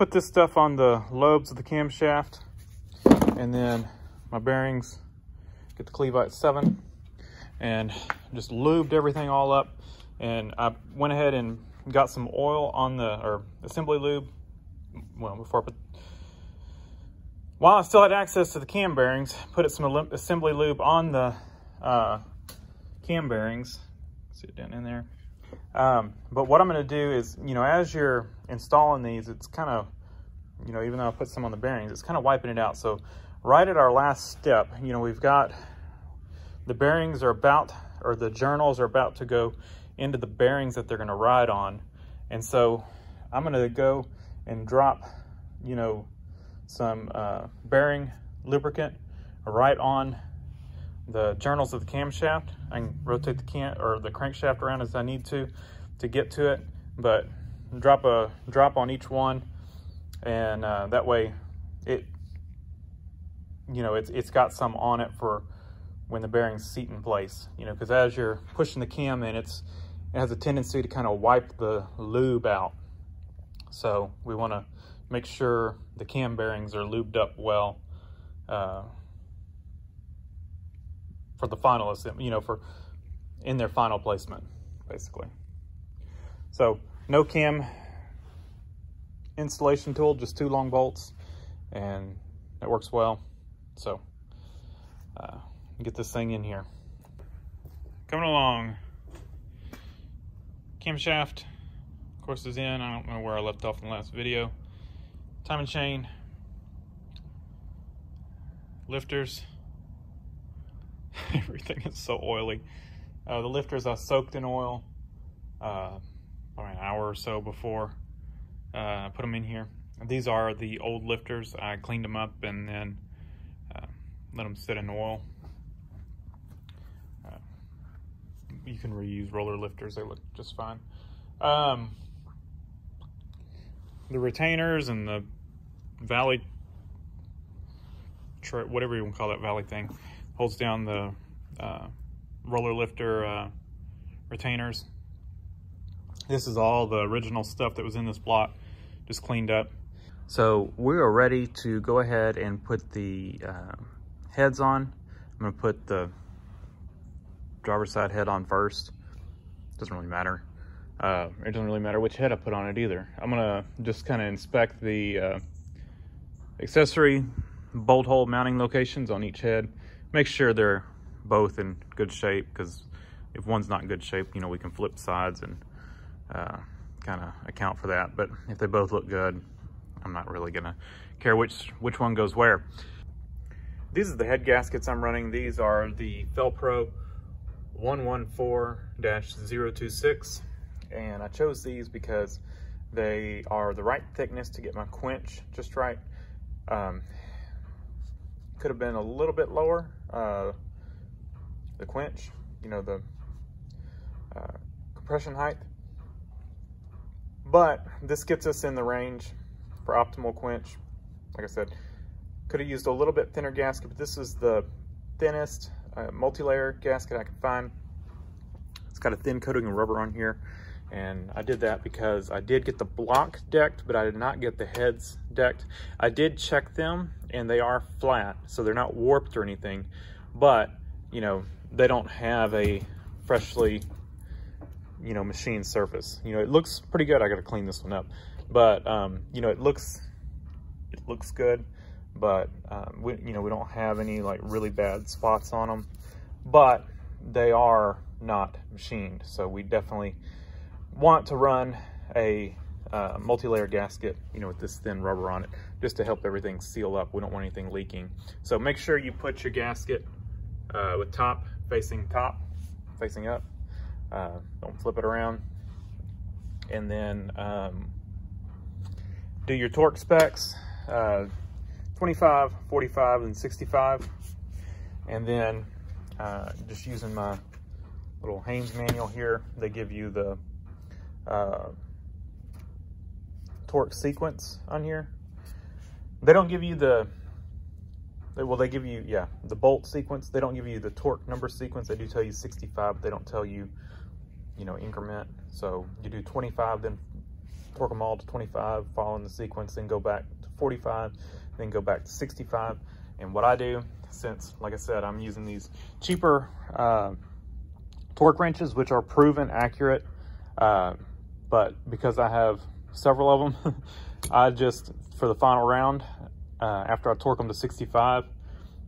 put this stuff on the lobes of the camshaft, and then my bearings, get the Clevite 7, and just lubed everything all up. And I went ahead and got some oil on the, or assembly lube, well, while I still had access to the cam bearings, put some assembly lube on the cam bearings. See it down in there. But what I'm gonna do is, you know, as you're installing these, it's kind of, you know, even though I put some on the bearings, it's kind of wiping it out. So right at our last step, you know, we've got the bearings are about, or the journals are about to go into the bearings that they're gonna ride on. And so I'm gonna go and drop, you know, some bearing lubricant right on the journals of the camshaft. I can rotate the crankshaft around as I need to get to it, but drop on each one, and that way it, you know, it's got some on it for when the bearings seat in place, you know, because as you're pushing the cam in, it has a tendency to kind of wipe the lube out. So we want to make sure the cam bearings are lubed up well for the final, you know, for in their final placement, basically. So no cam installation tool, just 2 long bolts, and it works well. So get this thing in here. Coming along, camshaft, of course, is in. I don't know where I left off in the last video. Timing chain, lifters. Everything is so oily. The lifters I soaked in oil probably an hour or so before I put them in here. These are the old lifters. I cleaned them up and then let them sit in oil. You can reuse roller lifters, they look just fine. The retainers and the valley, whatever you want to call that valley thing, holds down the roller lifter retainers. This is all the original stuff that was in this block, just cleaned up. So we are ready to go ahead and put the heads on. I'm gonna put the driver's side head on first. Doesn't really matter. It doesn't really matter which head I put on it either. I'm gonna just kind of inspect the accessory bolt hole mounting locations on each head. Make sure they're both in good shape, because if one's not in good shape, you know, we can flip sides and kind of account for that. But if they both look good, I'm not really gonna care which one goes where. These are the head gaskets I'm running. These are the Fel-Pro 114-026, and I chose these because they are the right thickness to get my quench just right. Could have been a little bit lower, the quench, you know, the compression height, but this gets us in the range for optimal quench. Like I said, could have used a little bit thinner gasket, but this is the thinnest multi-layer gasket I could find. It's got a thin coating of rubber on here, and I did that because I did get the block decked, but I did not get the heads decked. I did check them, and they are flat, so they're not warped or anything, but, you know, they don't have a freshly, you know, machined surface. You know, it looks pretty good. I got to clean this one up, but you know, it looks good, but you know, we don't have any like really bad spots on them, but they are not machined. So we definitely want to run a multi-layer gasket, you know, with this thin rubber on it, just to help everything seal up. We don't want anything leaking. So make sure you put your gasket with top facing up. Don't flip it around. And then do your torque specs, 25, 45, and 65. And then just using my little Haynes manual here, they give you the torque sequence on here. They don't give you the, well, they give you, yeah, the bolt sequence. They don't give you the torque number sequence. They do tell you 65, but they don't tell you, you know, increment. So you do 25, then torque them all to 25, following the sequence, then go back to 45, then go back to 65. And what I do, since, like I said, I'm using these cheaper torque wrenches, which are proven accurate, but because I have several of them, I just, for the final round, after I torque them to 65,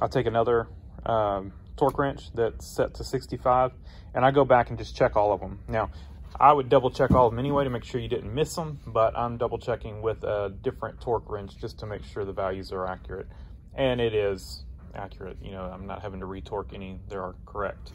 I'll take another torque wrench that's set to 65, and I go back and just check all of them. Now, I would double check all of them anyway to make sure you didn't miss them, but I'm double checking with a different torque wrench just to make sure the values are accurate. And it is accurate, you know, I'm not having to retorque any, they are correct.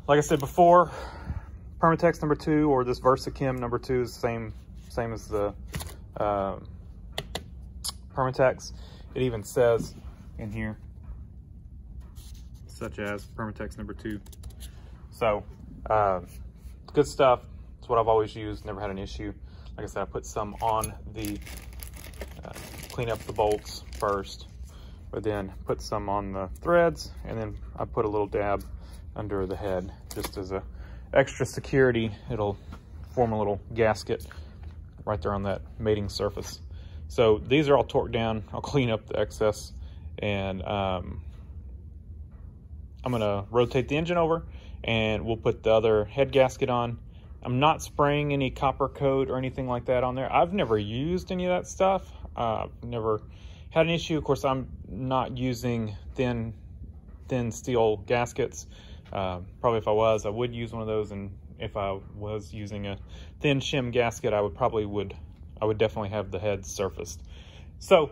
Like I said before, Permatex number 2 or this VersaChem number 2 is the same as the Permatex. It even says in here, such as Permatex number 2. So, good stuff. It's what I've always used, never had an issue. Like I said, I put some on the, clean up the bolts first, but then put some on the threads, and then I put a little dab under the head just as a extra security. It'll form a little gasket right there on that mating surface. So these are all torqued down. I'll clean up the excess, and I'm gonna rotate the engine over, and we'll put the other head gasket on. I'm not spraying any copper coat or anything like that on there. I've never used any of that stuff. Never had an issue. Of course, I'm not using thin steel gaskets. Probably if I was, I would use one of those, and if I was using a thin shim gasket, I would definitely have the head surfaced. So,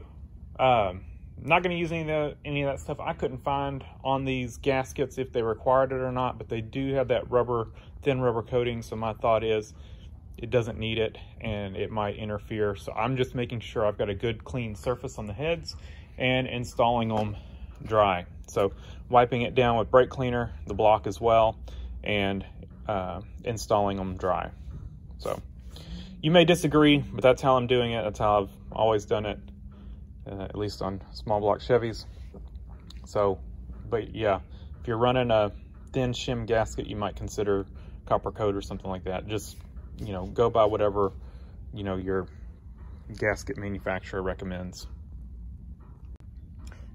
not going to use any of that stuff. I couldn't find on these gaskets if they required it or not, but they do have that thin rubber coating. So my thought is it doesn't need it and it might interfere. So I'm just making sure I've got a good clean surface on the heads and installing them dry. So wiping it down with brake cleaner, the block as well, and installing them dry. So you may disagree, but that's how I'm doing it. That's how I've always done it. At least on small block Chevys. So, but yeah, if you're running a thin shim gasket, you might consider copper coat or something like that. Just, you know, go by whatever, you know, your gasket manufacturer recommends.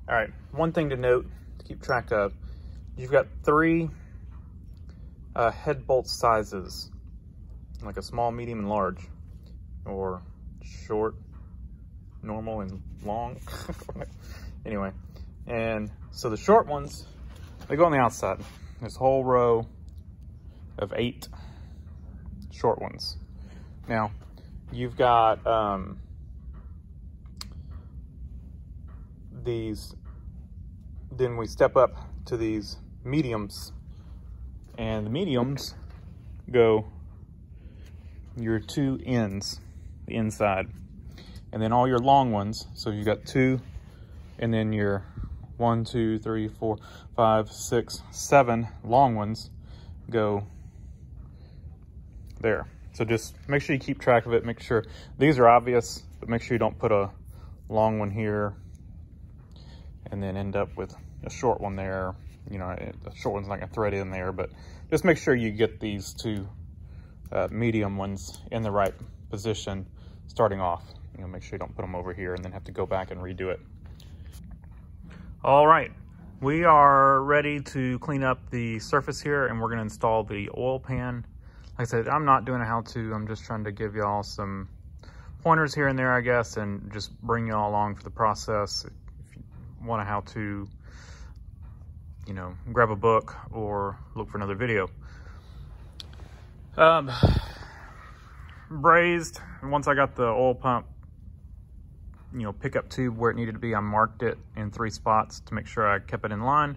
All right, one thing to note, to keep track of, you've got 3 head bolt sizes, like a small, medium, and large, or short, normal, and long. Anyway, and so the short ones, they go on the outside. This whole row of 8 short ones. Now you've got these, then we step up to these mediums, and the mediums go your 2 ends, the inside. And then all your long ones, so you got 2, and then your 1, 2, 3, 4, 5, 6, 7 long ones go there. So just make sure you keep track of it. Make sure these are obvious, but make sure you don't put a long one here and then end up with a short one there. You know, a short one's not gonna thread in there, but just make sure you get these 2 medium ones in the right position starting off. You know, make sure you don't put them over here and then have to go back and redo it. All right, we are ready to clean up the surface here, and we're going to install the oil pan. Like I said, I'm not doing a how-to. I'm just trying to give y'all some pointers here and there, I guess, and just bring y'all along for the process. If you want a how-to, you know, grab a book or look for another video. Brazed, and once I got the oil pump, you know, pickup tube where it needed to be, I marked it in 3 spots to make sure I kept it in line.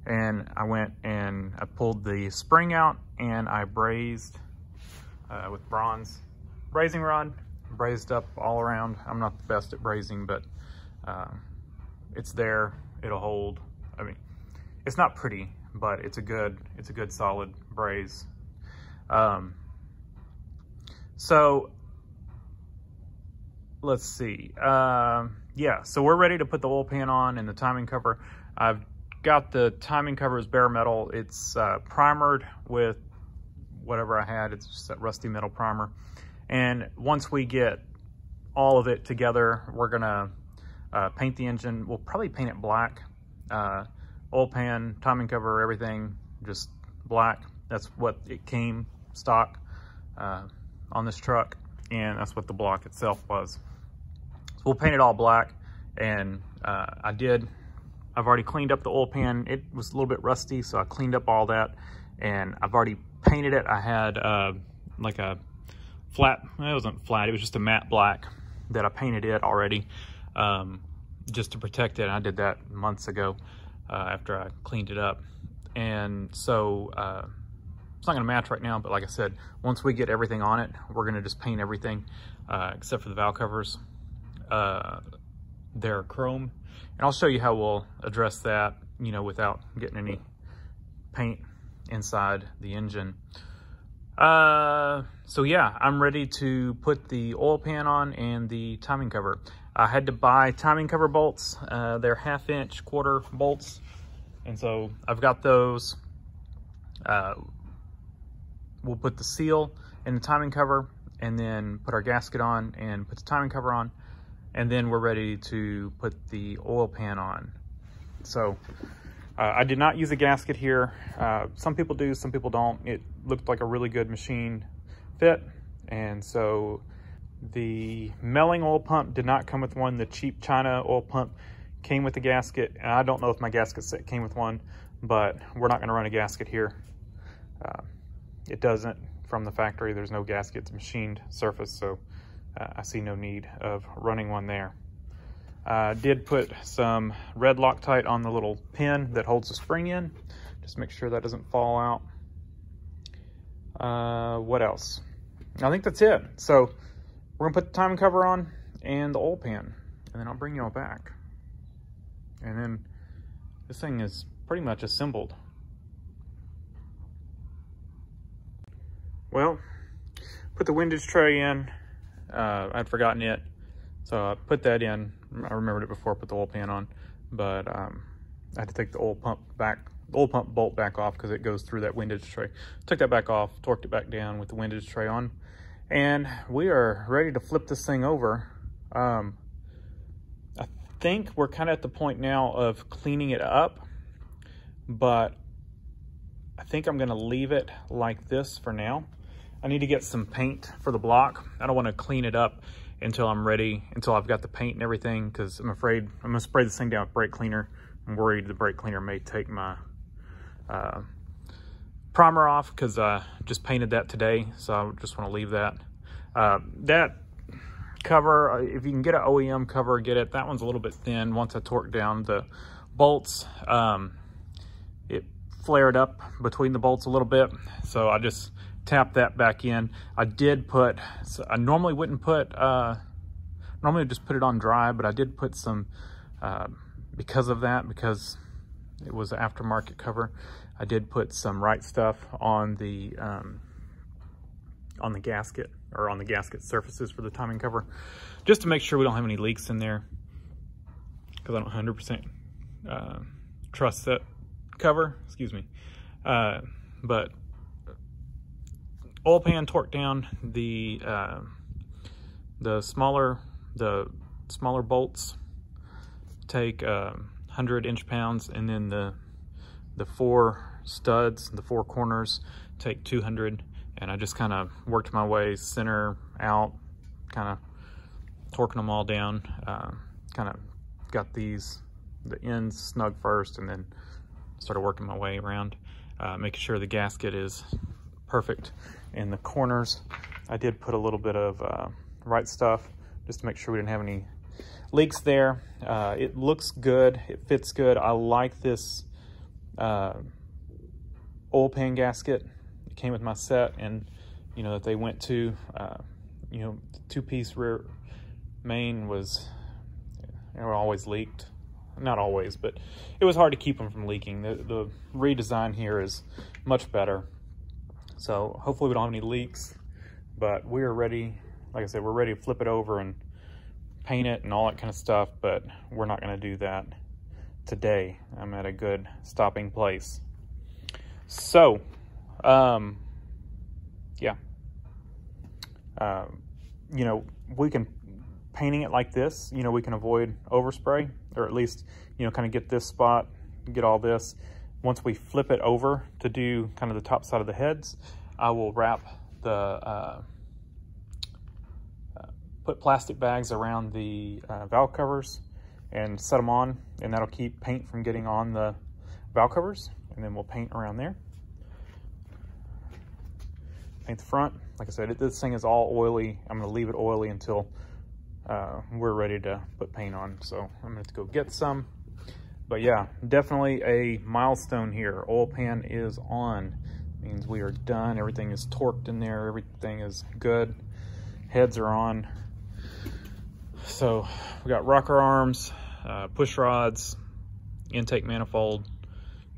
And I went and I pulled the spring out, and I brazed with bronze brazing rod, brazed up all around. I'm not the best at brazing, but it's there, it'll hold. I mean, it's not pretty, but it's a good solid braze. So let's see. Yeah, so we're ready to put the oil pan on and the timing cover. I've got the timing cover as bare metal. It's primered with whatever I had. It's just that rusty metal primer. And once we get all of it together, we're gonna paint the engine. We'll probably paint it black. Oil pan, timing cover, everything just black. That's what it came stock on this truck, and that's what the block itself was. So we'll paint it all black, and I've already cleaned up the oil pan. It was a little bit rusty, so I cleaned up all that, and I've already painted it. I had like a flat, it wasn't flat, it was just a matte black that I painted it already just to protect it. And I did that months ago after I cleaned it up. And so it's not gonna match right now, but like I said, once we get everything on it, we're gonna just paint everything except for the valve covers. They're chrome, and I'll show you how we'll address that, you know, without getting any paint inside the engine. So yeah, I'm ready to put the oil pan on and the timing cover. I had to buy timing cover bolts. They're 1/2 inch quarter bolts, and so I've got those. We'll put the seal in the timing cover, and then put our gasket on and put the timing cover on, and then we're ready to put the oil pan on. So I did not use a gasket here. Some people do, some people don't. It looked like a really good machine fit, and so the Melling oil pump did not come with one. The cheap China oil pump came with a gasket, and I don't know if my gasket set came with one, but we're not going to run a gasket here. It doesn't from the factory. There's no gasket. It's machined surface, so I see no need of running one there. Did put some red Loctite on the little pin that holds the spring in. Just make sure that doesn't fall out. What else? I think that's it. So we're gonna put the timing cover on and the oil pan, and then I'll bring you all back. And then this thing is pretty much assembled. Well, put the windage tray in. I'd forgotten it, so I put that in. I remembered it before I put the oil pan on, but I had to take the oil pump bolt back off because it goes through that windage tray. Took that back off, torqued it back down with the windage tray on, and we are ready to flip this thing over. I think we're kind of at the point now of cleaning it up, but I think I'm gonna leave it like this for now. I need to get some paint for the block. I don't want to clean it up until I'm ready, until I've got the paint and everything, because I'm afraid I'm gonna spray this thing down with brake cleaner. I'm worried the brake cleaner may take my primer off, because I just painted that today, so I just want to leave that. That cover, if you can get an OEM cover, get it. That one's a little bit thin. Once I torqued down the bolts, it flared up between the bolts a little bit, so I just tap that back in. I did put, I normally wouldn't put, normally just put it on dry, but I did put some, because of that, because it was an aftermarket cover, I did put some Right Stuff on the gasket, or on the gasket surfaces for the timing cover, just to make sure we don't have any leaks in there, because I don't 100% trust that cover, excuse me. But oil pan torqued down, the smaller bolts take 100 inch-pounds, and then the 4 studs, the 4 corners, take 200. And I just kind of worked my way center out, kind of torquing them all down. Kind of got the ends snug first, and then started working my way around, making sure the gasket is perfect. In the corners, I did put a little bit of Right Stuff just to make sure we didn't have any leaks there. It looks good, it fits good. I like this oil pan gasket. It came with my set, and you know that they went to, you know, the 2-piece rear main was, they were always leaked. Not always, but it was hard to keep them from leaking. The redesign here is much better. So hopefully we don't have any leaks, but we are ready. Like I said, we're ready to flip it over and paint it and all that kind of stuff, but we're not gonna do that today. I'm at a good stopping place. So, yeah. You know, we can, painting it like this, you know, we can avoid overspray, or at least, you know, kind of get this spot, get all this. Once we flip it over to do kind of the top side of the heads, I will wrap the, put plastic bags around the valve covers and set them on, and that'll keep paint from getting on the valve covers, and then we'll paint around there. Paint the front. Like I said, this thing is all oily. I'm gonna leave it oily until we're ready to put paint on. So I'm gonna have to go get some. But yeah, definitely a milestone here. Oil pan is on. Means we are done. Everything is torqued in there. Everything is good. Heads are on. So we got rocker arms, push rods, intake manifold,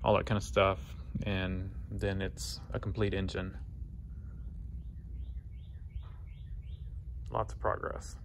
all that kind of stuff. And then it's a complete engine. Lots of progress.